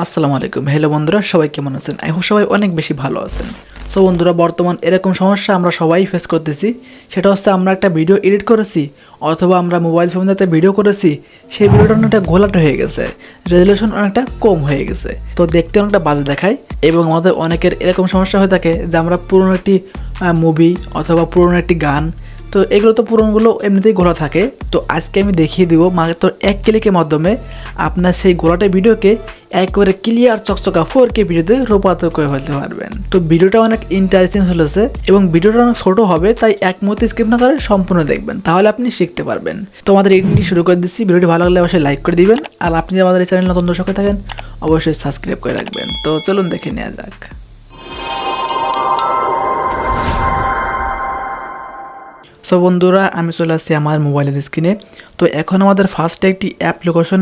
আসসালামু আলাইকুম। হ্যালো বন্ধুরা, সবাই কেমন আছেন? আই হোপ সবাই অনেক বেশি ভালো আছেন। সো বন্ধুরা, বর্তমান এরকম সমস্যা আমরা সবাই ফেস করতেছি। সেটা হচ্ছে আমরা একটা ভিডিও এডিট করেছি অথবা আমরা মোবাইল ফোন দিয়ে ভিডিও করেছি, সেই ভিডিওটা অনেকটা ঘোলাটে হয়ে গেছে, রেজলিউশন অনেকটা কম হয়ে গেছে, তো দেখতে অনেকটা বাজে দেখায়। এবং আমাদের অনেকের এরকম সমস্যা হয়ে থাকে যে আমরা পুরনো একটি মুভি অথবা পুরনো একটি গান, তো এগুলো তো পুরোনোগুলো এমনিতেই গোলা থাকে। তো আজকে আমি দেখিয়ে দিব মাত্র এক ক্লিকের মাধ্যমে আপনার সেই গোলাটা ভিডিওকে একবারে ক্লিয়ার চকচকা 4K ভিডিওতে রূপান্তর করে ফেলতে পারবেন। তো ভিডিওটা অনেক ইন্টারেস্টিং হয়েছে এবং ভিডিওটা অনেক ছোটো হবে, তাই এক মুহূর্তে স্কিপ না করে সম্পূর্ণ দেখবেন, তাহলে আপনি শিখতে পারবেন। তো আমাদের এডিটিং শুরু করে দিচ্ছি। ভিডিওটি ভালো লাগলে অবশ্যই লাইক করে দিবেন, আর আপনি যদি আমাদের এই চ্যানেল নতুন দর্শক থাকেন অবশ্যই সাবস্ক্রাইব করে রাখবেন। তো চলুন দেখে নেওয়া যাক। সো বন্ধুরা, আমি চলে আসছি আমার মোবাইলের স্ক্রিনে। তো এখন আমাদের ফার্স্টে একটি অ্যাপ্লিকেশন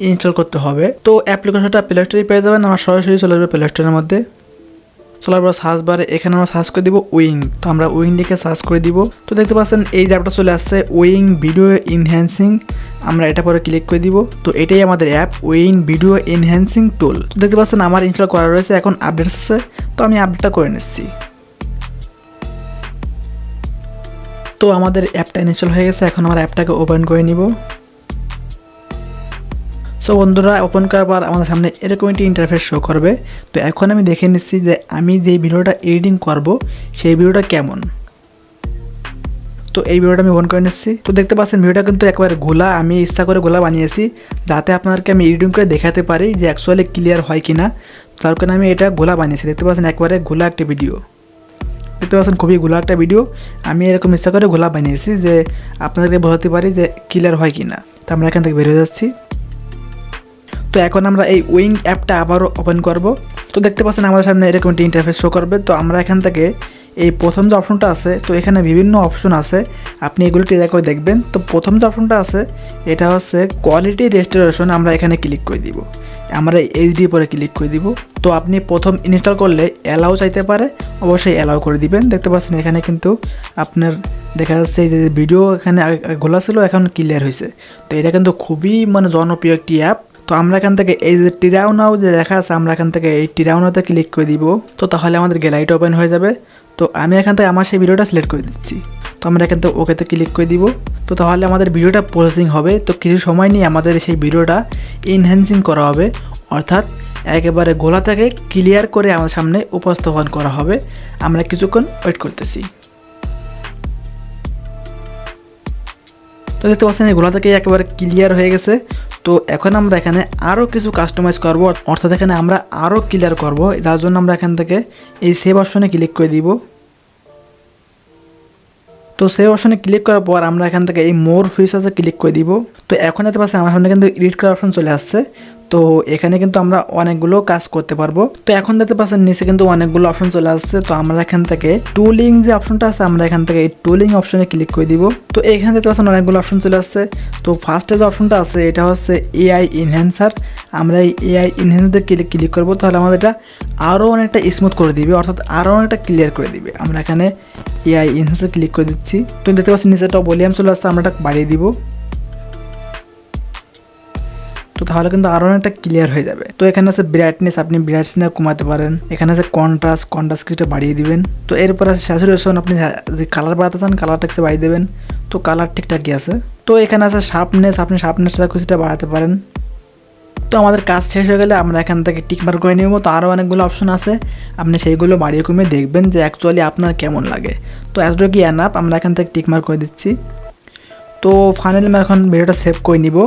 ইনস্টল করতে হবে। তো অ্যাপ্লিকেশনটা প্লে স্টোরে পেয়ে যাবেন, আমার সরাসরি চলে আসবে প্লে স্টোরের মধ্যে। চলার পর সার্চ বারে এখানে আমরা সার্চ করে দিব উইং। তো আমরা উইং লিখে সার্চ করে দিব। তো দেখতে পাচ্ছেন এই যে অ্যাপটা চলে আসছে, উইং ভিডিও এনহ্যান্সিং। আমরা এটা পরে ক্লিক করে দিব। তো এটাই আমাদের অ্যাপ, উইং ভিডিও এনহ্যান্সিং টুল। তো দেখতে পাচ্ছেন আমার ইনস্টল করা রয়েছে, এখন আপডেট আছে, তো আমি আপডেটটা করে নিচ্ছি। তো আমাদের অ্যাপটা ইনস্টল হয়ে গেছে, এখন আমরা অ্যাপটাকে ওপেন করে নিব। সো বন্ধুরা, ওপেন করার পর আমাদের সামনে এরকম একটি ইন্টারফেস শো করবে। তো এখন আমি দেখে নিচ্ছি যে আমি যে ভিডিওটা এডিটিং করব সেই ভিডিওটা কেমন। তো এই ভিডিওটা আমি ওপেন করে নিচ্ছি। তো দেখতে পাচ্ছেন ভিডিওটা কিন্তু একবারে গোলা, আমি ইচ্ছা করে গোলা বানিয়েছি যাতে আপনাদেরকে আমি এডিটিং করে দেখাতে পারি যে অ্যাকচুয়ালি ক্লিয়ার হয় কিনা। তার কারণে আমি এটা গোলা বানিয়েছি। দেখতে পাচ্ছেন একবারে গোলা একটা ভিডিও, দেখতে পাচ্ছেন খুবই গোলা একটা ভিডিও। আমি এরকম ইচ্ছা করে গোলা বানিয়েছি যে আপনাদেরকে বোঝাতে পারি যে ক্লিয়ার হয় কি না। তো আমরা এখান থেকে বেরিয়ে যাচ্ছি। তো এখন আমরা এই উইং অ্যাপটা আবারও ওপেন করব। তো দেখতে পাচ্ছেন আমাদের সামনে এরকম একটি ইন্টারফেস শো করবে। তো আমরা এখান থেকে এই প্রথম যে অপশনটা আছে, তো এখানে বিভিন্ন অপশন আছে, আপনি এগুলো ক্লিয়ার করে দেখবেন। তো প্রথম যে অপশনটা আছে এটা হচ্ছে কোয়ালিটি রেস্টোরেশন, আমরা এখানে ক্লিক করে দিব। আমরা এইচডি পরে ক্লিক করে দিব। তো আপনি প্রথম ইনস্টল করলে অ্যালাউ চাইতে পারে, অবশ্যই অ্যালাউ করে দিবেন। দেখতে পাচ্ছেন এখানে কিন্তু আপনার দেখা যাচ্ছে যে ভিডিও এখানে ঘোলা ছিল, এখন ক্লিয়ার হয়েছে। তো এটা কিন্তু খুবই জনপ্রিয় একটি অ্যাপ। তো আমরা এখান থেকে এই যে টিরাও নাও যে লেখা আছে, আমরা এখান থেকে এই টিরাও নাওতে ক্লিক করে দিব। তো তাহলে আমাদের গ্যালারিটা ওপেন হয়ে যাবে। তো আমি এখান থেকে আমার সেই ভিডিওটা সিলেক্ট করে দিচ্ছি। তো আমরা এখান থেকে ওকেতে ক্লিক করে দিব। তো তাহলে আমাদের ভিডিওটা প্রসেসিং হবে। তো কিছু সময় নিয়ে আমাদের সেই ভিডিওটা এনহ্যান্সিং করা হবে, অর্থাৎ একেবারে গোলা থেকে ক্লিয়ার করে আমার সামনে উপস্থাপন করা হবে। আমরা কিছুক্ষণ ওয়েট করতেছি। তো দেখতে পাচ্ছেন এই গোলা থেকে একেবারে ক্লিয়ার হয়ে গেছে। তো এখন আমরা এখানে আরও কিছু কাস্টমাইজ করব, অর্থাৎ এখানে আমরা আরও ক্লিয়ার করব। যার জন্য আমরা এখান থেকে এই সেভ অপশনে ক্লিক করে দিব। তো সেভ অপশনে ক্লিক করার পর আমরা এখান থেকে এই মোর ফিচার্সে ক্লিক করে দিব। তো এখন দেখতে পাচ্ছেন আমার সামনে কিন্তু এডিট করার অপশন চলে আসছে। তো এখানে কিন্তু আমরা অনেকগুলো কাজ করতে পারবো। তো এখন দেখতে পাচ্ছেন নিচে কিন্তু অনেকগুলো অপশন চলে আসছে। তো আমরা এখান থেকে টুলিং যে অপশনটা আছে, আমরা এখান থেকে এই টুলিং অপশনে ক্লিক করে দিব। তো এখানে দেখতে পাচ্ছেন অনেকগুলো অপশন চলে আসছে। তো ফার্স্টে যে অপশনটা আছে এটা হচ্ছে এআই ইনহ্যান্সার। আমরা এই এআই ইনহ্যান্সার ক্লিক করবো, তাহলে আমাদের এটা আরও অনেকটা স্মুথ করে দিবে, অর্থাৎ আরও অনেকটা ক্লিয়ার করে দিবে। আমরা এখানে এআই ইনহ্যান্সার ক্লিক করে দিচ্ছি। তো দেখতে পাচ্ছি নিচেটা ভলিউম চলে আসছে, আমরা এটা বাড়িয়ে দিব। তো তাহলে কিন্তু আরও অনেকটা ক্লিয়ার হয়ে যাবে। তো এখানে আছে ব্রাইটনেস, আপনি ব্রাইটনেস কমাতে পারেন। এখানে আছে কন্ট্রাস্ট কিছুটা বাড়িয়ে দিবেন। তো এরপর আছে স্যাচুরেশন, আপনি যে কালার বাড়াতে চান কালারটা কিছু বাড়িয়ে দেবেন। তো কালার ঠিকঠাকই আছে। তো এখানে আছে শার্পনেস, আপনি শার্পনেসটা কিছুটা বাড়াতে পারেন। তো আমাদের কাজ শেষ হয়ে গেলে আমরা এখান থেকে টিকমার্ক করে নেব। তো আরও অনেকগুলো অপশন আছে, আপনি সেইগুলো বাড়িয়ে কমিয়ে দেখবেন যে অ্যাকচুয়ালি আপনার কেমন লাগে। তো এতটুকু কি এনাফ, আমরা এখান থেকে টিকমার্ক করে দিচ্ছি। তো ফাইনালি আমরা এখন ভিডিওটা সেভ করে নিব।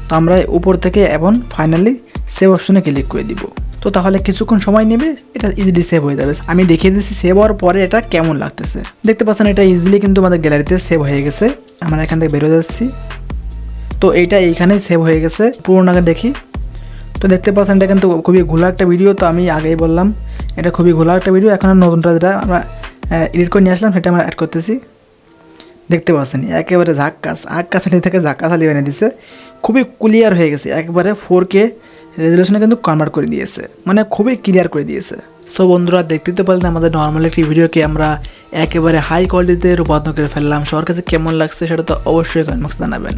তো আমরা উপর থেকে এখন ফাইনালি সেভ অপশনে ক্লিক করে দিব। তো তাহলে কিছুক্ষণ সময় নেবে, এটা ইজিলি সেভ হয়ে যাবে। আমি দেখিয়ে দিচ্ছি সেভ হওয়ার পরে এটা কেমন লাগতেছে। দেখতে পাচ্ছেন এটা ইজিলি কিন্তু আমাদের গ্যালারিতে সেভ হয়ে গেছে। আমরা এখান থেকে বেরো যাচ্ছি। তো এইটা এইখানেই সেভ হয়ে গেছে। পুরোনাকে দেখি। তো দেখতে পাচ্ছেন এটা কিন্তু খুবই ঘোলা একটা ভিডিও। তো আমি আগেই বললাম এটা খুবই ঘোলা একটা ভিডিও। এখন নতুনটা যেটা আমরা এডিট করে নিয়ে আসলাম সেটা আমরা অ্যাড করতেছি। দেখতে পাচ্ছেন একেবারে আকাশালি থেকে ঝাক্কাশালি বানিয়ে দিচ্ছে, খুবই ক্লিয়ার হয়ে গেছে, একবারে 4K রেজলিউশনে কিন্তু কনভার্ট করে দিয়েছে, খুবই ক্লিয়ার করে দিয়েছে। সো বন্ধুরা দেখতে তো পারলেন আমাদের নর্মাল একটি ভিডিওকে আমরা একেবারে হাই কোয়ালিটিতে রূপান্তর করে ফেললাম। সবার কাছে কেমন লাগছে সেটা তো অবশ্যই কমেন্ট বক্সে জানাবেন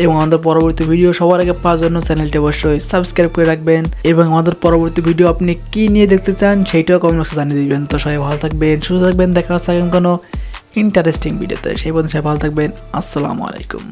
এবং আমাদের পরবর্তী ভিডিও সবার আগে পাওয়ার জন্য চ্যানেলটি অবশ্যই সাবস্ক্রাইব করে রাখবেন এবং আমাদের পরবর্তী ভিডিও আপনি কী নিয়ে দেখতে চান সেইটাও কমেন্ট বক্সে জানিয়ে দিবেন। তো সবাই ভালো থাকবেন, সুস্থ থাকবেন, দেখা হচ্ছে কোনো ইন্টারেস্টিং ভিডিওতে। সেই পর্যন্ত সবাই ভালো থাকবেন। আসসালামু আলাইকুম।